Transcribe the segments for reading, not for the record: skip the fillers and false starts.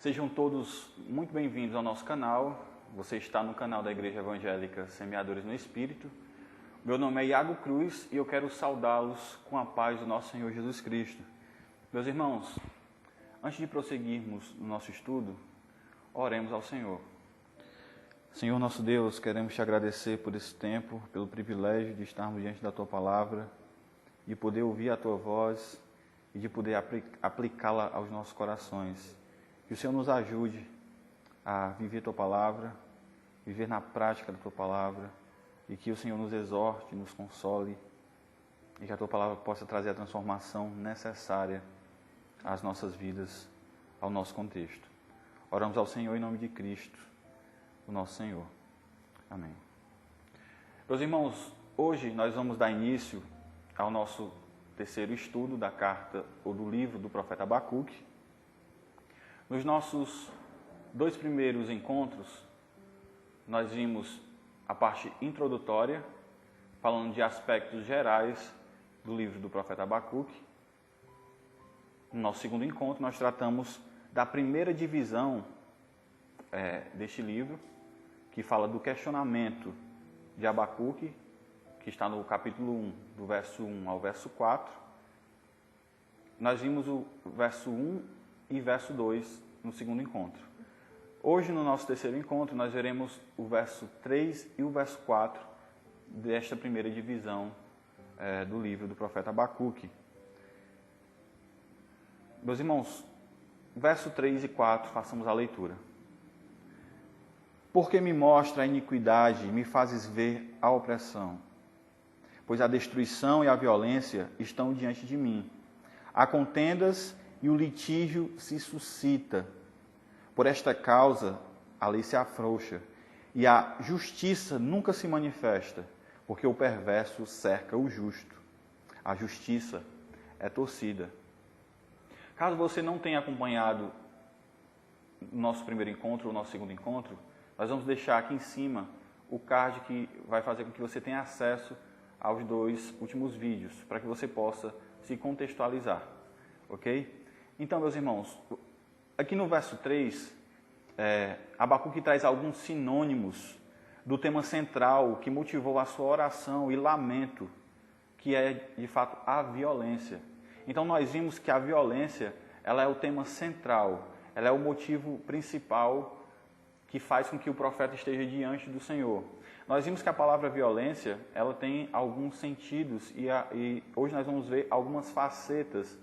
Sejam todos muito bem-vindos ao nosso canal. Você está no canal da Igreja Evangélica Semeadores no Espírito. Meu nome é Iago Cruz e eu quero saudá-los com a paz do nosso Senhor Jesus Cristo. Meus irmãos, antes de prosseguirmos no nosso estudo, oremos ao Senhor. Senhor nosso Deus, queremos te agradecer por esse tempo, pelo privilégio de estarmos diante da Tua Palavra, de poder ouvir a Tua voz e de poder aplicá-la aos nossos corações. Que o Senhor nos ajude a viver a Tua Palavra, viver na prática da Tua Palavra, e que o Senhor nos exorte, nos console, e que a Tua Palavra possa trazer a transformação necessária às nossas vidas, ao nosso contexto. Oramos ao Senhor em nome de Cristo, o nosso Senhor. Amém. Meus irmãos, hoje nós vamos dar início ao nosso terceiro estudo da carta ou do livro do profeta Abacuque. Nos nossos dois primeiros encontros, nós vimos a parte introdutória, falando de aspectos gerais do livro do profeta Abacuque. No nosso segundo encontro, nós tratamos da primeira divisão deste livro, que fala do questionamento de Abacuque, que está no capítulo 1, do verso 1 ao verso 4. Nós vimos o verso 1 e verso 2 no segundo encontro. Hoje, no nosso terceiro encontro, nós veremos o verso 3 e o verso 4 desta primeira divisão do livro do profeta Abacuque. Meus irmãos, verso 3 e 4, façamos a leitura. Porque me mostra a iniquidade e me fazes ver a opressão, pois a destruição e a violência estão diante de mim. Há contendas e o litígio se suscita. Por esta causa, a lei se afrouxa, e a justiça nunca se manifesta, porque o perverso cerca o justo. A justiça é torcida. Caso você não tenha acompanhado o nosso primeiro encontro ou o nosso segundo encontro, nós vamos deixar aqui em cima o card que vai fazer com que você tenha acesso aos dois últimos vídeos, para que você possa se contextualizar, ok? Então, meus irmãos, aqui no verso 3, Abacuque traz alguns sinônimos do tema central que motivou a sua oração e lamento, que é, de fato, a violência. Então, nós vimos que a violência, ela é o tema central, ela é o motivo principal que faz com que o profeta esteja diante do Senhor. Nós vimos que a palavra violência, ela tem alguns sentidos e hoje nós vamos ver algumas facetas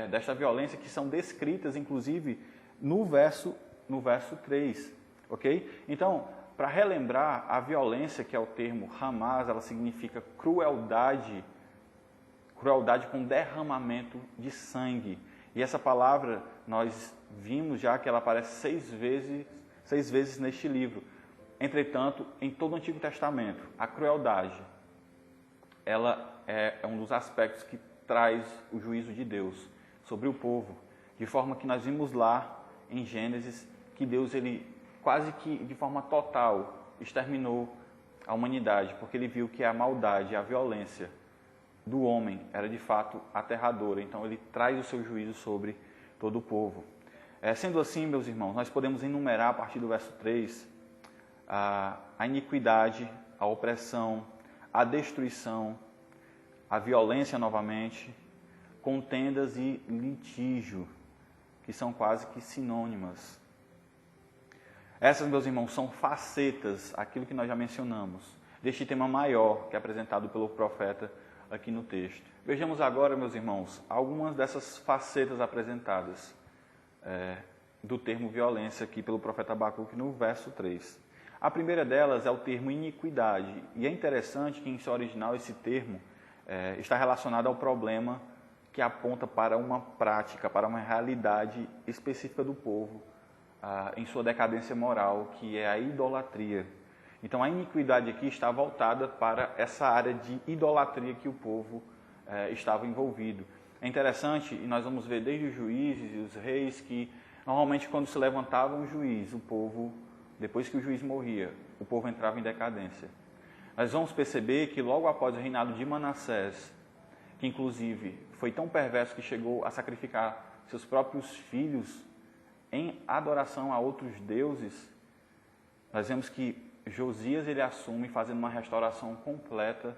desta violência que são descritas, inclusive, no verso 3, ok? Então, para relembrar, a violência, que é o termo Hamas, ela significa crueldade com derramamento de sangue. E essa palavra, nós vimos já que ela aparece seis vezes neste livro. Entretanto, em todo o Antigo Testamento, a crueldade, ela é um dos aspectos que traz o juízo de Deus sobre o povo, de forma que nós vimos lá em Gênesis que Deus, ele quase que de forma total exterminou a humanidade, porque ele viu que a maldade, a violência do homem era de fato aterradora, então ele traz o seu juízo sobre todo o povo. Sendo assim, meus irmãos, nós podemos enumerar a partir do verso 3 a iniquidade, a opressão, a destruição, a violência novamente, contendas e litígio, que são quase que sinônimas. Essas, meus irmãos, são facetas, aquilo que nós já mencionamos, deste tema maior que é apresentado pelo profeta aqui no texto. Vejamos agora, meus irmãos, algumas dessas facetas apresentadas do termo violência aqui pelo profeta Abacuque no verso 3. A primeira delas é o termo iniquidade, e é interessante que em seu original esse termo está relacionado ao problema que aponta para uma prática, para uma realidade específica do povo em sua decadência moral, que é a idolatria. Então a iniquidade aqui está voltada para essa área de idolatria que o povo estava envolvido. É interessante, e nós vamos ver desde os juízes e os reis, que normalmente quando se levantava um juiz, o povo, depois que o juiz morria, o povo entrava em decadência. Nós vamos perceber que logo após o reinado de Manassés, que inclusive foi tão perverso que chegou a sacrificar seus próprios filhos em adoração a outros deuses, nós vemos que Josias ele assume fazendo uma restauração completa,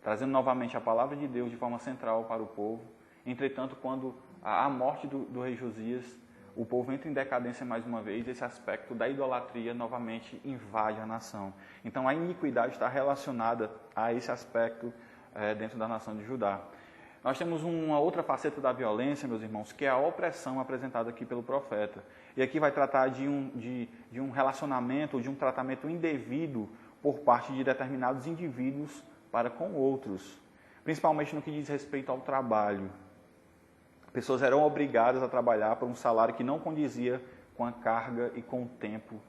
trazendo novamente a palavra de Deus de forma central para o povo. Entretanto, quando a morte do rei Josias, o povo entra em decadência mais uma vez, esse aspecto da idolatria novamente invade a nação. Então a iniquidade está relacionada a esse aspecto dentro da nação de Judá. Nós temos uma outra faceta da violência, meus irmãos, que é a opressão apresentada aqui pelo profeta. E aqui vai tratar de um relacionamento, de um tratamento indevido por parte de determinados indivíduos para com outros, principalmente no que diz respeito ao trabalho. Pessoas eram obrigadas a trabalhar por um salário que não condizia com a carga e com o tempo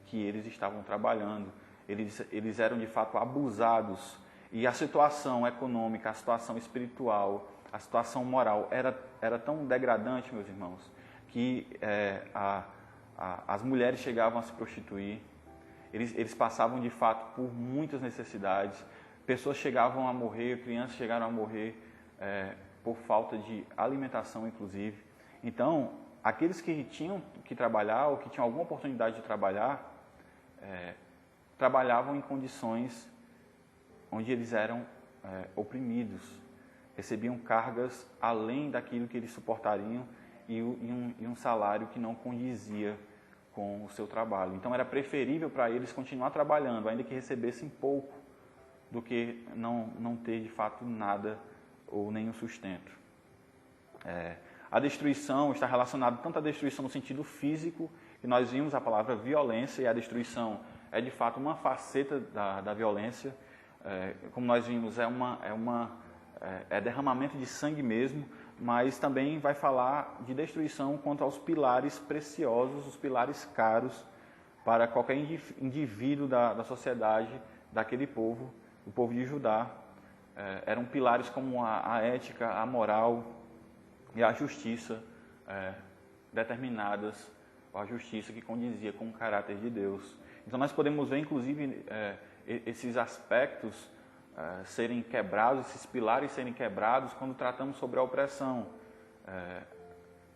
que eles estavam trabalhando. Eles eram de fato abusados. E a situação econômica, a situação espiritual, a situação moral era tão degradante, meus irmãos, que as mulheres chegavam a se prostituir, eles passavam de fato por muitas necessidades, pessoas chegavam a morrer, crianças chegaram a morrer por falta de alimentação, inclusive. Então, aqueles que tinham que trabalhar ou que tinham alguma oportunidade de trabalhar, trabalhavam em condições onde eles eram oprimidos, recebiam cargas além daquilo que eles suportariam e um salário que não condizia com o seu trabalho. Então era preferível para eles continuar trabalhando, ainda que recebessem pouco, do que não ter de fato nada ou nenhum sustento. A destruição está relacionada tanto à destruição no sentido físico, que nós vimos a palavra violência, e a destruição é de fato uma faceta da violência. Como nós vimos, é derramamento de sangue mesmo, mas também vai falar de destruição quanto aos pilares preciosos, os pilares caros para qualquer indivíduo da sociedade daquele povo, o povo de Judá. Eram pilares como a ética, a moral e a justiça determinadas, a justiça que condizia com o caráter de Deus. Então nós podemos ver, inclusive, esses aspectos serem quebrados, esses pilares serem quebrados quando tratamos sobre a opressão.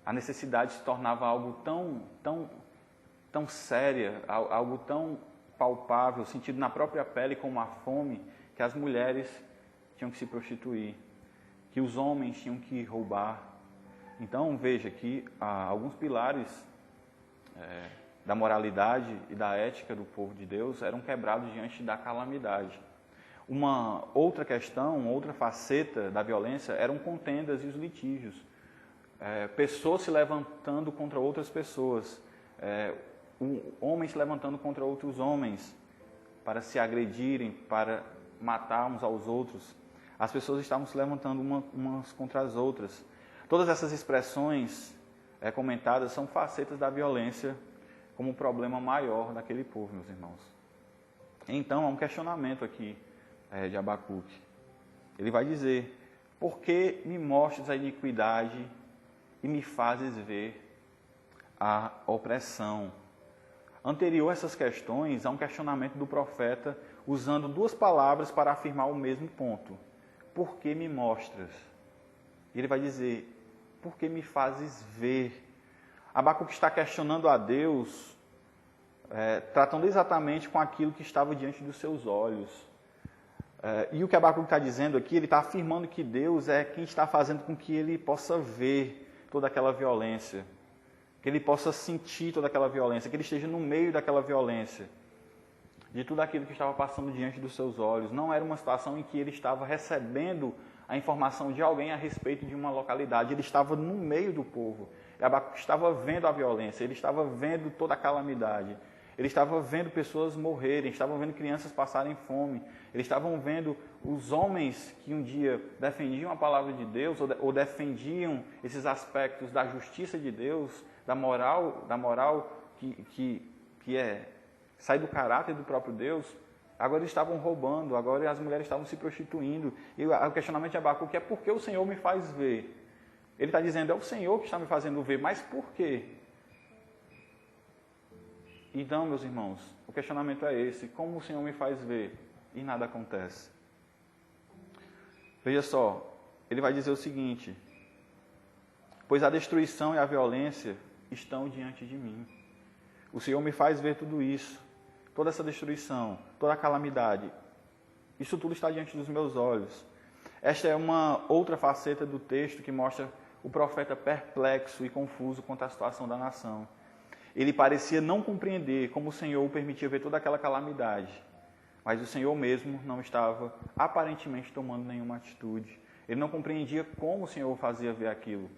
A necessidade se tornava algo tão séria, algo tão palpável, sentido na própria pele como a fome, que as mulheres tinham que se prostituir, que os homens tinham que roubar. Então veja que alguns pilares da moralidade e da ética do povo de Deus eram quebrados diante da calamidade. Uma outra questão, outra faceta da violência eram contendas e os litígios. Pessoas se levantando contra outras pessoas, homens se levantando contra outros homens para se agredirem, para matar uns aos outros. As pessoas estavam se levantando umas contra as outras. Todas essas expressões comentadas são facetas da violência como um problema maior daquele povo, meus irmãos. Então, há um questionamento aqui de Abacuque. Ele vai dizer: por que me mostras a iniquidade e me fazes ver a opressão? Anterior a essas questões, há um questionamento do profeta usando duas palavras para afirmar o mesmo ponto. Por que me mostras? E ele vai dizer: por que me fazes ver? Abacuque está questionando a Deus, tratando exatamente com aquilo que estava diante dos seus olhos. E o que Abacuque está dizendo aqui, ele está afirmando que Deus é quem está fazendo com que ele possa ver toda aquela violência, que ele possa sentir toda aquela violência, que ele esteja no meio daquela violência, de tudo aquilo que estava passando diante dos seus olhos. Não era uma situação em que ele estava recebendo a informação de alguém a respeito de uma localidade, ele estava no meio do povo. E Abacuque estava vendo a violência, ele estava vendo toda a calamidade, ele estava vendo pessoas morrerem, estavam vendo crianças passarem fome, eles estavam vendo os homens que um dia defendiam a palavra de Deus ou defendiam esses aspectos da justiça de Deus, da moral que sai do caráter do próprio Deus. Agora eles estavam roubando, agora as mulheres estavam se prostituindo. E o questionamento de Abacuque é: por que o Senhor me faz ver? Ele está dizendo: é o Senhor que está me fazendo ver, mas por quê? Então, meus irmãos, o questionamento é esse: como o Senhor me faz ver? E nada acontece. Veja só, ele vai dizer o seguinte: pois a destruição e a violência estão diante de mim. O Senhor me faz ver tudo isso, toda essa destruição, toda a calamidade. Isso tudo está diante dos meus olhos. Esta é uma outra faceta do texto que mostra o profeta perplexo e confuso quanto à situação da nação. Ele parecia não compreender como o Senhor o permitia ver toda aquela calamidade, mas o Senhor mesmo não estava aparentemente tomando nenhuma atitude. Ele não compreendia como o Senhor fazia ver aquilo.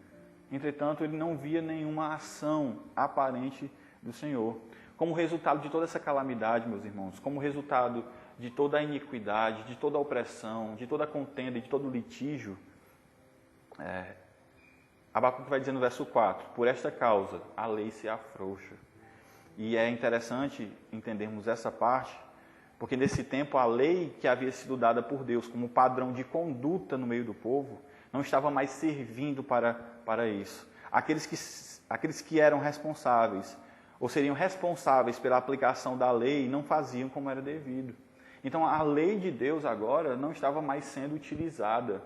Entretanto, ele não via nenhuma ação aparente do Senhor. Como resultado de toda essa calamidade, meus irmãos, como resultado de toda a iniquidade, de toda a opressão, de toda a contenda, de todo o litígio, Abacuque vai dizer no verso 4, por esta causa a lei se afrouxa. E é interessante entendermos essa parte, porque nesse tempo a lei que havia sido dada por Deus como padrão de conduta no meio do povo, não estava mais servindo para isso. Aqueles que eram responsáveis, ou seriam responsáveis pela aplicação da lei, não faziam como era devido. Então a lei de Deus agora não estava mais sendo utilizada.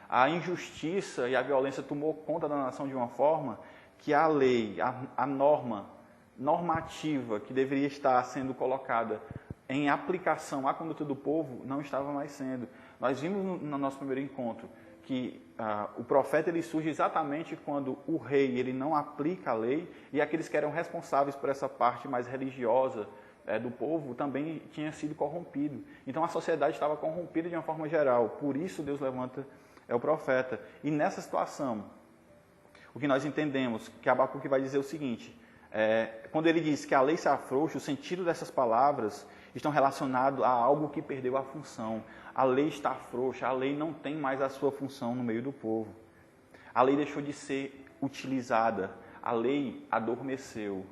A injustiça e a violência tomou conta da nação de uma forma que a lei, a normativa que deveria estar sendo colocada em aplicação à conduta do povo, não estava mais sendo. Nós vimos no nosso primeiro encontro que o profeta ele surge exatamente quando o rei ele não aplica a lei e aqueles que eram responsáveis por essa parte mais religiosa do povo também tinha sido corrompido. Então a sociedade estava corrompida de uma forma geral. Por isso Deus levanta o profeta. E nessa situação, o que nós entendemos, que Abacuque vai dizer o seguinte, quando ele diz que a lei se afrouxa, o sentido dessas palavras estão relacionados a algo que perdeu a função. A lei está frouxa, a lei não tem mais a sua função no meio do povo. A lei deixou de ser utilizada, a lei adormeceu.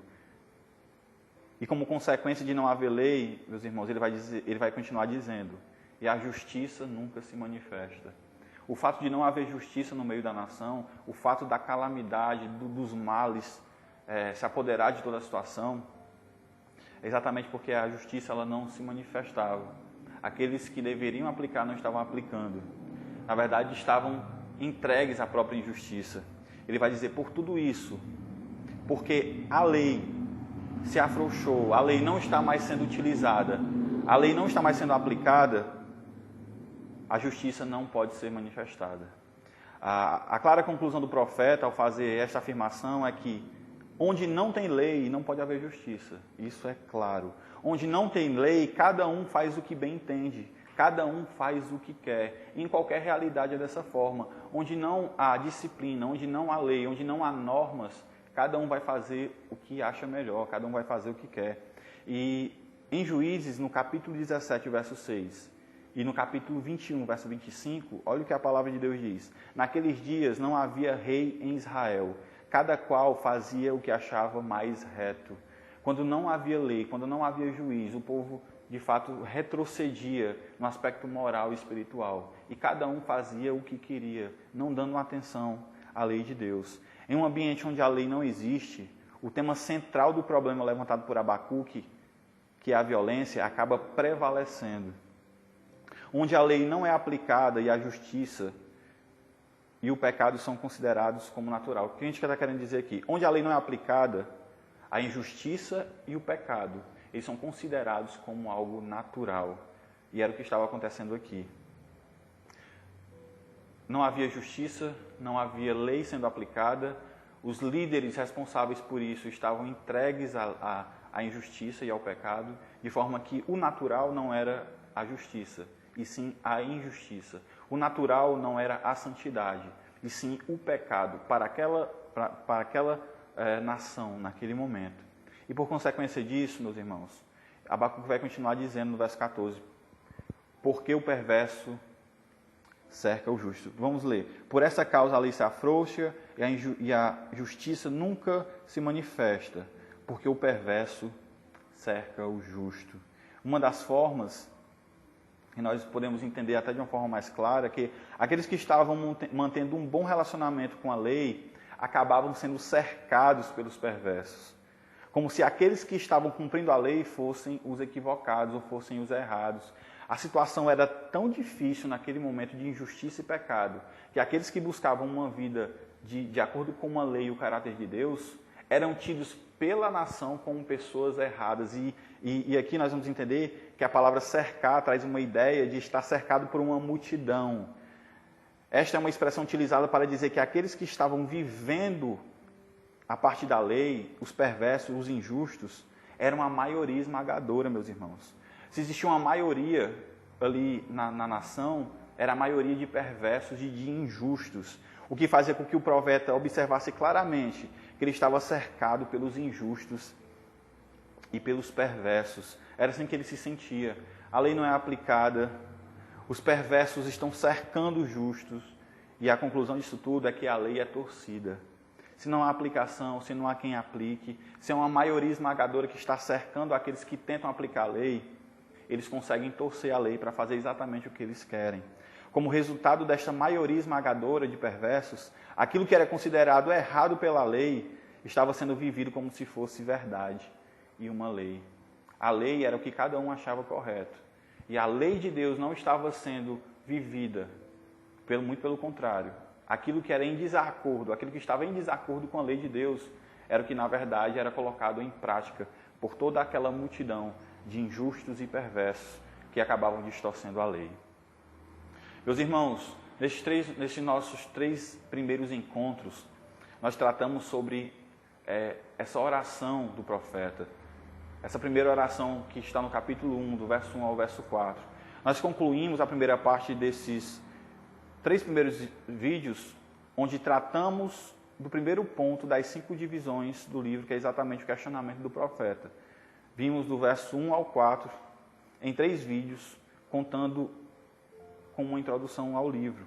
E como consequência de não haver lei, meus irmãos, ele vai continuar dizendo, e a justiça nunca se manifesta. O fato de não haver justiça no meio da nação, o fato da calamidade, dos males se apoderar de toda a situação, é exatamente porque a justiça ela não se manifestava. Aqueles que deveriam aplicar não estavam aplicando. Na verdade, estavam entregues à própria injustiça. Ele vai dizer, por tudo isso, porque a lei se afrouxou, a lei não está mais sendo utilizada, a lei não está mais sendo aplicada, a justiça não pode ser manifestada. A clara conclusão do profeta ao fazer esta afirmação é que onde não tem lei, não pode haver justiça. Isso é claro. Onde não tem lei, cada um faz o que bem entende. Cada um faz o que quer. Em qualquer realidade é dessa forma. Onde não há disciplina, onde não há lei, onde não há normas, cada um vai fazer o que acha melhor, cada um vai fazer o que quer. E em Juízes, no capítulo 17, verso 6, e no capítulo 21, verso 25, olha o que a palavra de Deus diz. Naqueles dias não havia rei em Israel, cada qual fazia o que achava mais reto. Quando não havia lei, quando não havia juiz, o povo de fato retrocedia no aspecto moral e espiritual. E cada um fazia o que queria, não dando atenção à lei de Deus. Em um ambiente onde a lei não existe, o tema central do problema levantado por Abacuque, que é a violência, acaba prevalecendo. Onde a lei não é aplicada e a justiça e o pecado são considerados como natural. O que a gente está querendo dizer aqui? Onde a lei não é aplicada, a injustiça e o pecado, eles são considerados como algo natural. E era o que estava acontecendo aqui. Não havia justiça, não havia lei sendo aplicada, os líderes responsáveis por isso estavam entregues à injustiça e ao pecado, de forma que o natural não era a justiça, e sim a injustiça. O natural não era a santidade, e sim o pecado para aquela nação naquele momento. E por consequência disso, meus irmãos, Abacuque vai continuar dizendo no verso 14, porque o perverso cerca o justo. Vamos ler. Por essa causa a lei se afrouxa e a justiça nunca se manifesta, porque o perverso cerca o justo. Uma das formas que nós podemos entender até de uma forma mais clara é que aqueles que estavam mantendo um bom relacionamento com a lei acabavam sendo cercados pelos perversos. Como se aqueles que estavam cumprindo a lei fossem os equivocados ou fossem os errados. A situação era tão difícil naquele momento de injustiça e pecado, que aqueles que buscavam uma vida de acordo com uma lei e o caráter de Deus, eram tidos pela nação como pessoas erradas. E aqui nós vamos entender que a palavra cercar traz uma ideia de estar cercado por uma multidão. Esta é uma expressão utilizada para dizer que aqueles que estavam vivendo a partir da lei, os perversos, os injustos, eram a maioria esmagadora, meus irmãos. Se existia uma maioria ali na nação, era a maioria de perversos e de injustos. O que fazia com que o profeta observasse claramente que ele estava cercado pelos injustos e pelos perversos. Era assim que ele se sentia. A lei não é aplicada, os perversos estão cercando os justos, e a conclusão disso tudo é que a lei é torcida. Se não há aplicação, se não há quem aplique, se é uma maioria esmagadora que está cercando aqueles que tentam aplicar a lei, eles conseguem torcer a lei para fazer exatamente o que eles querem. Como resultado desta maioria esmagadora de perversos, aquilo que era considerado errado pela lei estava sendo vivido como se fosse verdade e uma lei. A lei era o que cada um achava correto. E a lei de Deus não estava sendo vivida, muito pelo contrário. Aquilo que era em desacordo, aquilo que estava em desacordo com a lei de Deus, era o que na verdade era colocado em prática por toda aquela multidão de injustos e perversos que acabavam distorcendo a lei. Meus irmãos, nesses nossos 3 primeiros encontros, nós tratamos sobre essa oração do profeta. Essa primeira oração que está no capítulo 1, do verso 1 ao verso 4. Nós concluímos a primeira parte desses 3 primeiros vídeos, onde tratamos do primeiro ponto das 5 divisões do livro, que é exatamente o questionamento do profeta. Vimos do verso 1 ao 4, em 3 vídeos, contando com uma introdução ao livro.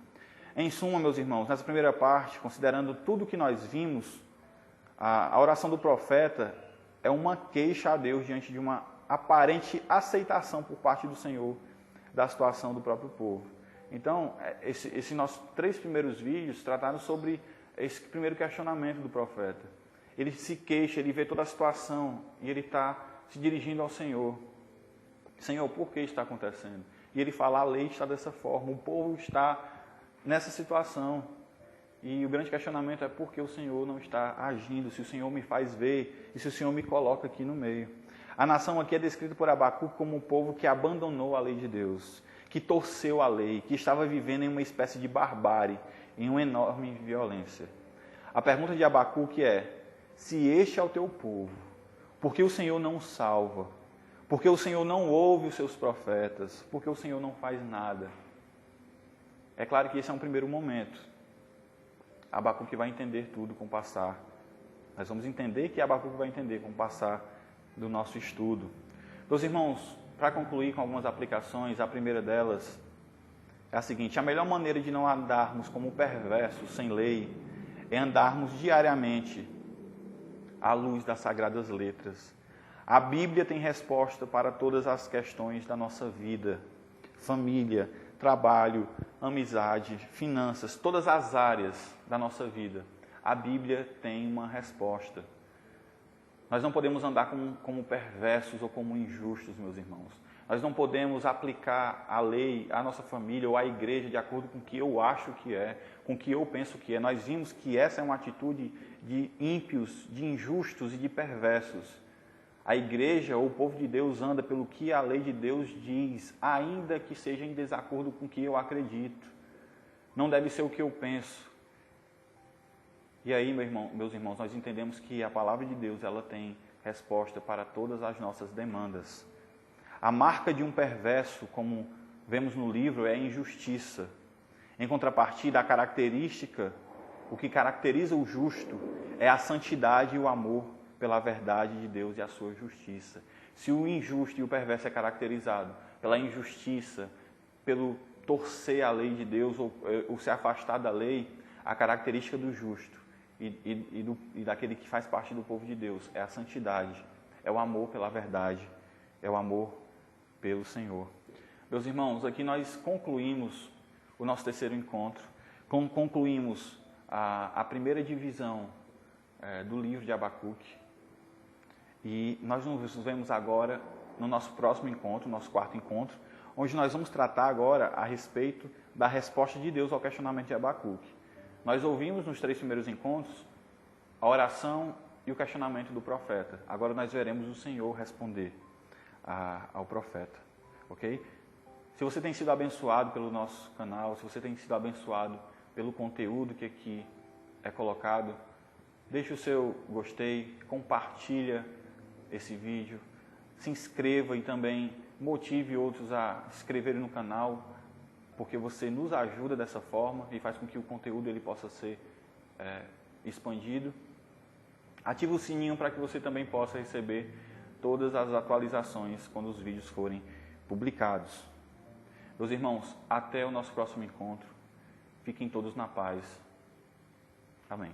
Em suma, meus irmãos, nessa primeira parte, considerando tudo que nós vimos, a oração do profeta é uma queixa a Deus diante de uma aparente aceitação por parte do Senhor da situação do próprio povo. Então, esses nossos 3 primeiros vídeos trataram sobre esse primeiro questionamento do profeta. Ele se queixa, ele vê toda a situação e ele está se dirigindo ao Senhor. Senhor, por que está acontecendo? E ele fala, a lei está dessa forma, o povo está nessa situação. E o grande questionamento é por que o Senhor não está agindo, se o Senhor me faz ver e se o Senhor me coloca aqui no meio. A nação aqui é descrita por Abacuque como um povo que abandonou a lei de Deus, que torceu a lei, que estava vivendo em uma espécie de barbárie, em uma enorme violência. A pergunta de Abacuque é, se este é o teu povo, por que o Senhor não o salva? Por que o Senhor não ouve os seus profetas? Por que o Senhor não faz nada? É claro que esse é um primeiro momento. Abacuque vai entender tudo com o passar. Nós vamos entender que Abacuque vai entender com o passar do nosso estudo. Meus irmãos, para concluir com algumas aplicações, a primeira delas é a seguinte: a melhor maneira de não andarmos como perversos sem lei é andarmos diariamente à luz das sagradas letras. A Bíblia tem resposta para todas as questões da nossa vida, família, trabalho, amizade, finanças, todas as áreas da nossa vida. A Bíblia tem uma resposta. Nós não podemos andar como perversos ou como injustos, meus irmãos. Nós não podemos aplicar a lei à nossa família ou à igreja de acordo com o que eu acho que é, com o que eu penso que é. Nós vimos que essa é uma atitude de ímpios, de injustos e de perversos. A igreja ou o povo de Deus anda pelo que a lei de Deus diz, ainda que seja em desacordo com o que eu acredito. Não deve ser o que eu penso. E aí, meus irmãos, nós entendemos que a palavra de Deus ela tem resposta para todas as nossas demandas. A marca de um perverso, como vemos no livro, é a injustiça. Em contrapartida, a característica, o que caracteriza o justo é a santidade e o amor pela verdade de Deus e a sua justiça. Se o injusto e o perverso é caracterizado pela injustiça, pelo torcer a lei de Deus ou se afastar da lei, a característica do justo e daquele que faz parte do povo de Deus é a santidade, é o amor pela verdade, é o amor pelo Senhor. Meus irmãos, aqui nós concluímos o nosso terceiro encontro, concluímos a primeira divisão do livro de Abacuque. E nós nos vemos agora no nosso próximo encontro, nosso 4º encontro, onde nós vamos tratar agora a respeito da resposta de Deus ao questionamento de Abacuque. Nós ouvimos nos 3 primeiros encontros a oração e o questionamento do profeta. Agora nós veremos o Senhor responder ao profeta, ok? Se você tem sido abençoado pelo nosso canal, se você tem sido abençoado pelo conteúdo que aqui é colocado, deixe o seu gostei, compartilha esse vídeo, se inscreva e também motive outros a se inscreverem no canal, porque você nos ajuda dessa forma e faz com que o conteúdo ele possa ser expandido. Ative o sininho para que você também possa receber todas as atualizações quando os vídeos forem publicados. Meus irmãos, até o nosso próximo encontro. Fiquem todos na paz. Amém.